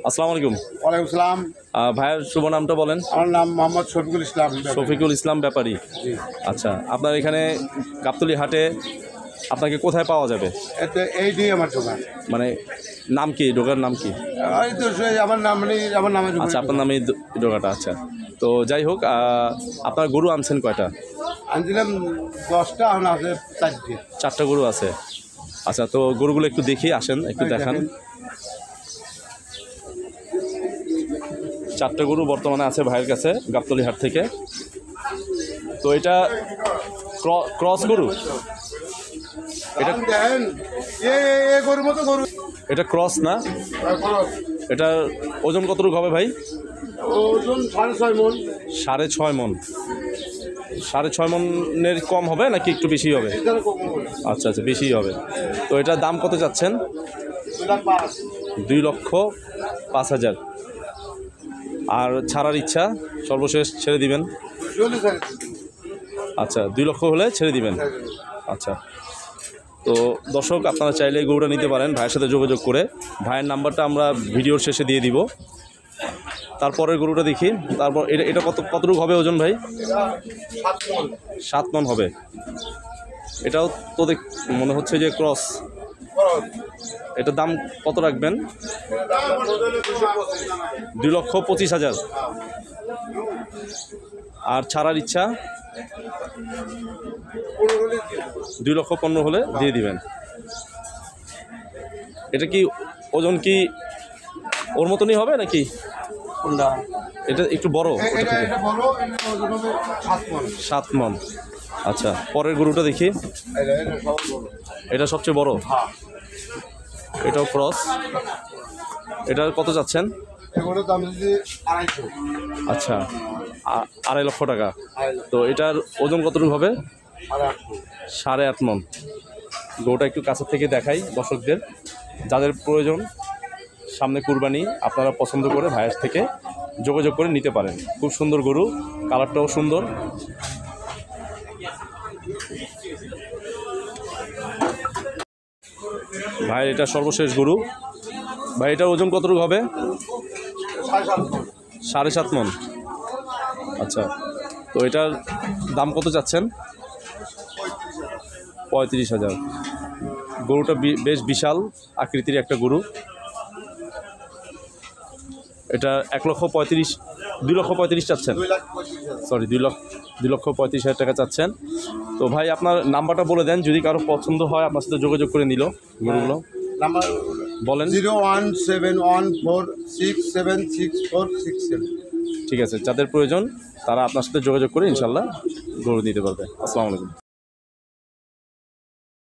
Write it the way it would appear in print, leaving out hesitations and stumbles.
আসসালামু আলাইকুম। ওয়ালাইকুম সালাম। ভাইয়ের শুভ নামটা বলেন। আমার নাম মোহাম্মদ শফিকুল ইসলাম। শফিকুল ইসলাম ব্যাপারী। আচ্ছা, আপনার এখানে গাবতলী হাটে আপনাকে কোথায় পাওয়া যাবে? এইটাই আমার দোকান। মানে নাম কি, দোকানের নাম কি? এই তো আমার নাম আমার নামে। আচ্ছা, আপনার নামে দোকানটা। আচ্ছা, তো যাই হোক, আপনার গরু আনছেন কয়টা? আনছিলাম 10টা, এখন আছে 4টে। 4টা গরু আছে। আচ্ছা, তো গরুগুলো একটু দেখি, আসেন একটু দেখান। 4টা গরু বর্তমানে আছে ভাইয়ের কাছে গাবতলী হাট থেকে। তো এটা ক্রস গরু, এটা দেখেন গরুর মতো গরু। এটা ক্রস না? এটার ওজন কতটুকু হবে ভাই? ওজন 6.5 মণ। 6.5 মণ। 6.5 মণের কম হবে নাকি একটু বেশি হবে? আচ্ছা আচ্ছা, বেশি হবে। তো এটার দাম কত চাচ্ছেন? 2,05,000। আর ছাড়ার ইচ্ছা সর্বশেষ ছেড়ে দিবেন? আচ্ছা, 2 লক্ষ হলে ছেড়ে দিবেন। আচ্ছা, তো দর্শক, আপনারা চাইলে গরুটা নিতে পারেন ভাইয়ের সাথে যোগাযোগ করে। ভাইয়ের নাম্বারটা আমরা ভিডিওর শেষে দিয়ে দিব। তারপরের গরুটা দেখি। তারপর এটা কতটুকু হবে ওজন ভাই? 7 মণ হবে। এটাও তো মনে হচ্ছে যে ক্রস। এটার দাম কত রাখবেন? 2,25,000। আর ছাড়ার ইচ্ছা 2,15,000 হলে দিয়ে দিবেন। এটা কি ওজন কি ওর মতনই হবে নাকি? এটা একটু বড়। 7 মণ। আচ্ছা, পরের গরুটা দেখি। এটা সবচেয়ে বড়। এটাও ক্রস। এটার কত যাচ্ছেন? আচ্ছা, 2.5 লক্ষ টাকা। তো এটার ওজন কতটুকু হবে? 8.5 মণ। গরুটা একটু কাছের থেকে দেখাই দর্শকদের, যাদের প্রয়োজন সামনে কুরবানি, আপনারা পছন্দ করে ভাইয়ের থেকে যোগাযোগ করে নিতে পারেন। খুব সুন্দর গরু, কালারটাও সুন্দর। ভাই এটা সর্বশেষ গরু। ভাই এটার ওজন কতটুকু হবে? 7.5 মণ। আচ্ছা, তো এটার দাম কত চাচ্ছেন? 35,000। গরুটা বেশ বিশাল আকৃতির একটা গরু। এটা 2,35,000 চাচ্ছেন? সরি, 2,35,000 টাকা চাচ্ছেন। তো ভাই আপনার নাম্বারটা বলে দেন, যদি কারো পছন্দ হয় আপনার সাথে যোগাযোগ করে নিল গরুগুলো। নাম্বার বলেন। 01714676467। ঠিক আছে, যাদের প্রয়োজন তারা আপনার সাথে যোগাযোগ করে ইনশাল্লাহ গরু নিতে পারবে। আসসালামু আলাইকুম।